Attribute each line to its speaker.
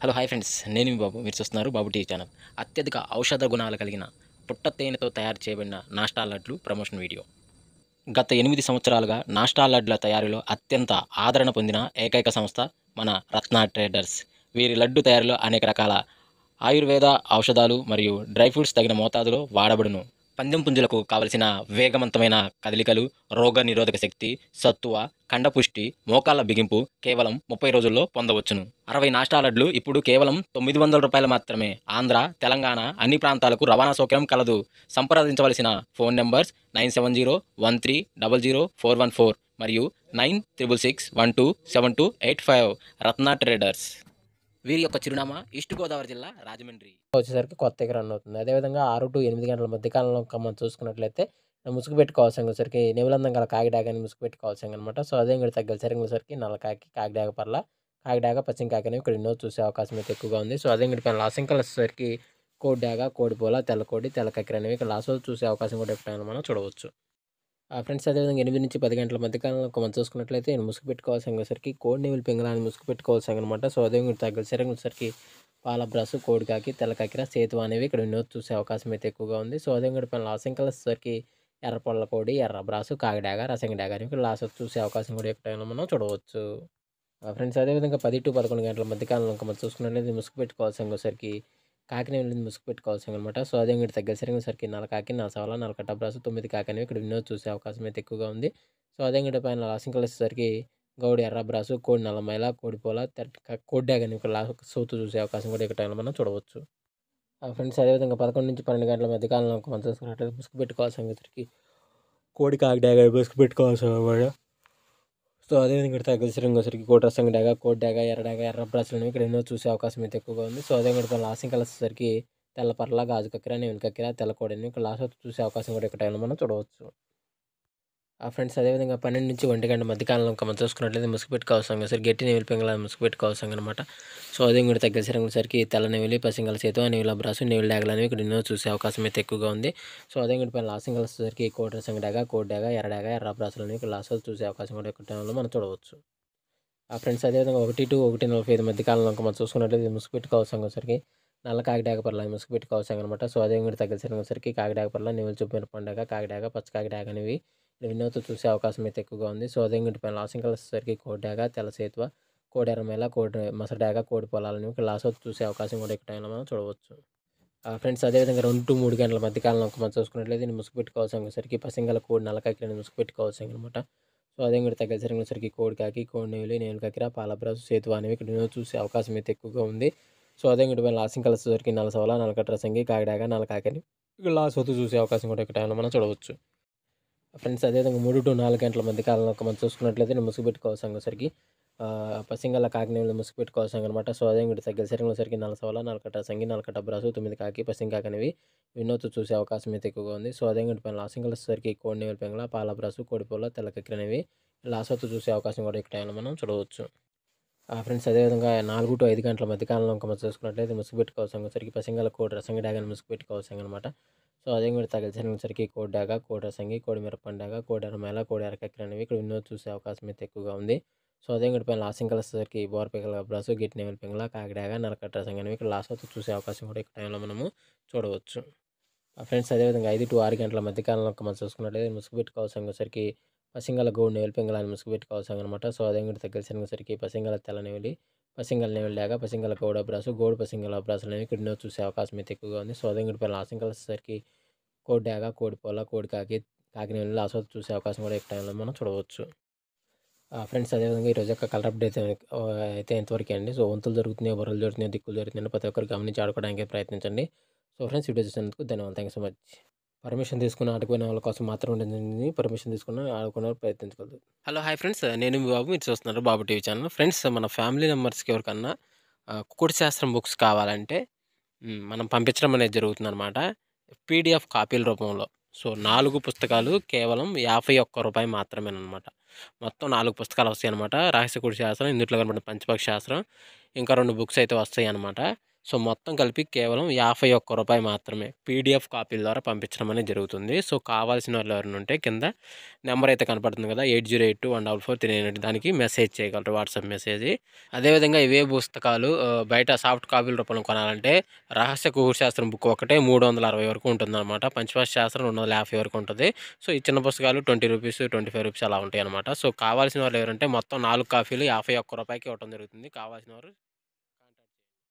Speaker 1: Hello hi friends, నేను మీ బాబు. మీరు చూస్తున్నారు బాబు టీవీ ఛానల్. అత్యధిక ఔషధ గుణాలు కలిగిన పుట్ట తేనెతో తయారు చేయబడిన నాష్టా లడ్లు ప్రమోషన్ వీడియో. గత 8 సంవత్సరాలుగా నాష్టా లడ్ల తయారీలో అత్యంత ఆదరణ పొందిన ఏకైక సంస్థ మన రత్న ట్రేడర్స్. వీరి లడ్డు తయారీలో అనేక రకాల ఆయుర్వేద ఔషధాలు మరియు డ్రై ఫ్రూట్స్ తగిన మోతాదులో వాడబడును. పందెం పుంజులకు కావలసిన వేగవంతమైన కదలికలు, రోగ నిరోధక శక్తి, సత్తువ, కండపుష్టి, మోకాళ్ళ బిగింపు కేవలం 30 రోజుల్లో పొందవచ్చును. 60 నాష్టా లడ్లు ఇప్పుడు కేవలం ₹900 మాత్రమే. ఆంధ్ర, తెలంగాణ అన్ని ప్రాంతాలకు రవాణా సౌకర్యం కలదు. సంప్రదించవలసిన ఫోన్ నంబర్స్ 9701300414 మరియు 96612728 రత్న ట్రేడర్స్. వీరి యొక్క చిరునామా ఈస్ట్ గోదావరి జిల్లా, రాజమండ్రి.
Speaker 2: వచ్చేసరికి కొత్తగా రన్ అవుతుంది. అదేవిధంగా 6-8 గంటల మధ్య కాలంలో మనం చూసుకున్నట్లయితే ముసుగు పెట్టుకోవాల్సిన వచ్చేసరికి నెమలందం గల కాకిడాక అని ముసుగు పెట్టుకోవాల్సింది అనమాట. సో అదే ఇంకోటి తగ్గసరికి నల్ల కాకి, కాకిడాక పర్ల, కాకిడాక, పశ్చిమ కాకి అనేవి ఇక్కడ ఎన్నో చూసే అవకాశం అయితే ఎక్కువగా ఉంది. సో అదే ఇంకోటి పైన లాస్ట్ ఇంకా వచ్చేసరికి కోడి డాగ, కోడిపోల, తెల్లకోడి, తెల్ల కక్కెర అనేవి ఇక్కడ లాస్ట్ చూసే అవకాశం కూడా ఎప్పుడైనా మనం చూడవచ్చు. ఫ్రెండ్స్ అదేవిధంగా 8-10 గంటల మధ్య కాలంలో మనం చూసుకున్నట్లయితే ముసుగు పెట్టుకోవాల్సిన వచ్చేసరికి కోడి నెమిలి పింగళాన్ని ముసుగు పెట్టుకోవాల్సింది అనమాట. సో అదే ఇంకోటి తగ్గసరికి వచ్చేసరికి పాల బ్రాసు, కోడికాకి, తెల్లకాకిర, సేతువ అనేవి ఇక్కడ ఎన్నో చూసే అవకాశం అయితే ఎక్కువగా ఉంది. సో అదే ఇంకోటి పైన లాస్ట్ ఇంకా వచ్చేసరికి ఎర్ర పొల్ల కోడి, ఎర్ర బ్రాసు, కాకిడాగ, రసంగి డాగ అనేవి ఇక్కడ లాస్ట్ చూసే అవకాశం కూడా ఎప్పుడైనా మనం చూడవచ్చు. ఫ్రెండ్స్ అదేవిధంగా 10-11 గంటల మధ్య కాలంలో మనం చూసుకున్నట్లయితే ముసుగు పెట్టుకోవాల్సిన వచ్చేసరికి కాకినేని ముసుగు పెట్టుకోవాల్సింది అనమాట. సో అదే ఇంకోటి తగ్గసరికి నల్ల కాకి, నల్లసవల, నల్లకట్ట బ్రాసు, 9 కాకి అనేవి ఇక్కడ ఎన్నో చూసే అవకాశం అయితే ఎక్కువగా ఉంది. సో అదే ఇంకోటి పైన లాస్ట్ ఇంకా వచ్చేసరికి గౌడి, ఎర్ర బ్రాసు, కోడి నల్లమైల, కోడిపోల, కోడి డాగ అనేవి ఇక్కడ లాస్ట్ సూతు చూసే అవకాశం కూడా ఇక్కడ మనం చూడవచ్చు. ఫ్రెండ్స్ అదేవిధంగా 11-12 గంటల మధ్య కాలంలో మనం చూసుకున్నట్లయితే ముసుగు పెట్టుకోవాల్సిన వచ్చేసరికి కోడి, కాకి డాగ ముసుగు పెట్టుకోవాల్సిన అనమాట. సో అదేవిధంగా ఇక్కడ తగ్గసరికి కోడి రసంగి డాగ, కోడి డాగ, ఎర్ర డాగ, ఎర్ర బ్రాసులు అనేవి ఇక్కడ ఎన్నో చూసే అవకాశం అయితే ఎక్కువగా ఉంది. సో అదే ఇక్కడ లాస్ట్ ఇంకా వచ్చేసరికి తెల్ల పర్ల, గాజు కక్కెర, నెమిలి కక్కెర, తెల్ల కోడి అనేవి ఇక్కడ లాస్ట్ చూసే అవకాశం కూడా ఇక్కడ మనం చూడవచ్చు. ఫ్రెండ్స్ అదేవిధంగా 12-1 గంట మధ్య కాలంలో మనం చూసుకున్నట్లయితే ముసుగు పెట్టుకోవాల్సిన సరికి గట్టి నెమిలి పింగళ ముసుగు పెట్టుకోవాల్సిన అనమాట. సో అదే ఇంకోటి తగ్గసరికి తెల్ల నెమిలి, పసింగల సేతు, నెమిల బ్రాసు, నెమిలి డాగలు అనేవి ఇక్కడ ఎన్నో చూసే అవకాశం అయితే ఎక్కువగా ఉంది. సో అదే ఇంకోటి పైన లాస్ట్ ఇంకా వచ్చేసరికి కోడి రసంగి డాగ, కోడి డాగ, ఎర్ర డాగ, ఎర్ర బ్రాసులు అనేవి ఇక్కడ లాస్ట్ చూసే అవకాశం కూడా ఇక్కడ మనం చూడవచ్చు. ఫ్రెండ్స్ అదేవిధంగా 1-1:45 మధ్య కాలంలో మనం చూసుకున్నట్లయితే ముసుగు పెట్టుకోవాల్సిన సరికి నల్ల కాకిడాక పర్ల ముసుగు పెట్టుకోవాల్సిన అనమాట. సో అదే ఇంకోటి తగ్గసరికి కాకిడాక పర్ల, నెమిలి చూపిన పండుగ, కాకిడాక, పచ్చ కాకిడాక అనేవి వినోతో చూసే అవకాశం అయితే ఎక్కువగా ఉంది. సో అదే ఇంకోటి పైన లాస్ట్ ఇంకా వచ్చేసరికి కోడి డాగ, తెల్ల సేతువ, కోడి ఎర్రమేల, కోడి మసర డాగ, కోడి పొలాలను ఇక్కడ లాస్ట్ చూసే అవకాశం కూడా ఇక్కడ మనం చూడవచ్చు. ఫ్రెండ్స్ అదేవిధంగా 2-3 గంటల మధ్య కాలంలో మనం చూసుకున్నట్లయితే ముసుగు పెట్టుకోవాల్సిన సరికి పసింగల కోడి, నల్ల కాకిని ముసుగు పెట్టుకోవాల్సిన అనమాట. సో అదే ఇంకోటి తగ్గసరికి కోడి కాకి, కోడి నెమిలి, నెమిలి కక్కెర, పాలబ్రాసు, సేతువ అనేవి ఇక్కడ చూసే అవకాశం అయితే ఎక్కువగా ఉంది. సో అదే ఇంకోటి పైన లాస్ట్ ఇంకా వచ్చేసరికి నల్లసవల, నల్లకట్ట రసంగి, కాకిడాక, నల్ల కాకిని ఇక్కడ లాస్ట్ చూసే అవకాశం కూడా ఇక్కడ మనం చూడవచ్చు. ఫ్రెండ్స్ అదేవిధంగా 3-4 గంటల మధ్య కాలంలో మనం చూసుకున్నట్లయితే ముసుగు పెట్టుకోవాల్సిన సరికి పసింగల కాకినేమిలి ముసుగు పెట్టుకోవాల్సిన అనమాట. సో అదే ఇంకోటి తగ్గసరికి నల్లసవల, నల్లకట్ట రసంగి, నల్లకట్ట బ్రాసు, 9 కాకి, పసింగ కాకి అనేవి వినోతో చూసే అవకాశం అయితే ఎక్కువగా ఉంది. సో అదే ఇంకోటి పైన లాస్ట్ ఇంకా వచ్చేసరికి కోడి నెమిలి పింగళ, పాల బ్రాసు, కోడిపోల, తెల్ల కక్కెర అనేవి లాస్ట్ చూసే అవకాశం కూడా ఇక్కడ మనం చూడవచ్చు. ఫ్రెండ్స్ అదేవిధంగా 4-5 గంటల మధ్య కాలంలో మనం చూసుకున్నట్లయితే ముసుగు పెట్టుకోవాల్సిన సరికి పసింగల కోడి రసంగి డాగని ముసుగు పెట్టుకోవాల్సిన అనమాట. సో అదే కూడా తగ్గసరికి కోడి డాగ, కోడి రసంగి, కోడి మిరపండి డాగ, కోడి ఎర్రమేల, కోడి ఎర్రకక్కెర అనేవి ఇక్కడ వినోద చూసే అవకాశం అయితే ఎక్కువగా ఉంది. సో అదే కూడా పైన లాస్ట్ ఇంకా వచ్చేసరికి బోర పింగళ బ్రాసు, గిట్టి నెమిలి పింగళ, కాకిడాగ, నరకట్ట రసంగి అనేవి ఇక్కడ లాస్ట్ చూసే అవకాశం కూడా ఇక్కడ టైంలో మనము చూడవచ్చు. ఫ్రెండ్స్ అదేవిధంగా 5-6 గంటల మధ్య కాలంలో మనం చూసుకున్నట్లయితే ముసుగు పెట్టుకోవాల్సిన సరికి పసింగల గౌడు నెమిలి పింగళ అని ముసుగు పెట్టుకోవాల్సిన అనమాట. సో అదే కూడా తగ్గసరికి పసింగల తెల్ల నెమిలి, పసింగల నెమిలి డాగ, పసింగల గౌడ బ్రాసు, గౌడు పసింగల బ్రాసులు అనేవి ఇక్కడ చూసే అవకాశం అయితే ఎక్కువగా ఉంది. సో అదే కూడా పైన లాస్ట్ ఇంకా వచ్చేసరికి కోడి డాగ, కోడి పొల, కోడి కాకి, కాకినేని లాస్ట్ చూసే అవకాశం కూడా ఈ టైంలో మనం చూడవచ్చు. ఫ్రెండ్స్ అదేవిధంగా ఈరోజు యొక్క కలర్ అప్డేట్ అయితే ఎంతవరకు అండి. సో వంతులు జరుగుతున్నాయి, బొర్రలు జరుగుతున్నాయి, దిక్కులు జరుగుతున్నాయి, ప్రతి ఒక్కరు గమనించి ఆడుకోవడానికి ప్రయత్నించండి. సో ఫ్రెండ్స్ వీడియో చూసినందుకు ధన్యవాదాలు. Thank you so much. Permission తీసుకుని ఆడుకునే వాళ్ళ కోసం మాత్రం ఉంటుంది. పర్మిషన్ తీసుకుని ఆడుకునే ప్రయత్నించగలదు.
Speaker 1: హలో హాయ్ ఫ్రెండ్స్, నేను మీ బాబు. మీరు చూస్తున్నారు బాబు టీవీ ఛానల్. ఫ్రెండ్స్ మన ఫ్యామిలీ మెంబర్స్కి ఎవరికన్నా కుకుడు శాస్త్రం బుక్స్ కావాలంటే మనం పంపించడం అనేది జరుగుతుందన్నమాట. పీడిఎఫ్ కాపీల రూపంలో. సో 4 పుస్తకాలు కేవలం ₹51 మాత్రమేనమాట. మొత్తం 4 పుస్తకాలు వస్తాయి అనమాట. రహస్య కుడి శాస్త్రం, ఇందులో కనబడిన పంచపక్ష శాస్త్రం, ఇంకా 2 బుక్స్ అయితే వస్తాయి అనమాట. సో, మొత్తం కలిపి కేవలం రూ. 51 మాత్రమే పీడీఎఫ్ కాపీల ద్వారా పంపించడం అనేది జరుగుతుంది. సో, కావాల్సిన వాళ్ళు ఎవరైనా ఉంటే కింద నెంబర్ అయితే కనపడుతుంది కదా! 8082144398 దానికి మెసేజ్ చేయగలరు. WhatsApp message. అదేవిధంగా ఇవే పుస్తకాలు బయట సాఫ్ట్ కాపీల రూపంలో కొనాలంటే రహస్య ఖగోళ శాస్త్రం బుక్ ఒకటే 360 వరకు ఉంటుందన్నమాట. పంచభాష శాస్త్రం 250 వరకు ఉంటది. సో, ఈ చిన్న పుస్తకాలు రూ. 20, రూ. 25 అలా ఉంటాయన్నమాట. సో, కావాల్సిన వాళ్ళు ఎవరంటే మొత్తం 4 కాపీలు రూ. 51కి ఇవ్వడం జరుగుతుంది. కావాల్సిన వారు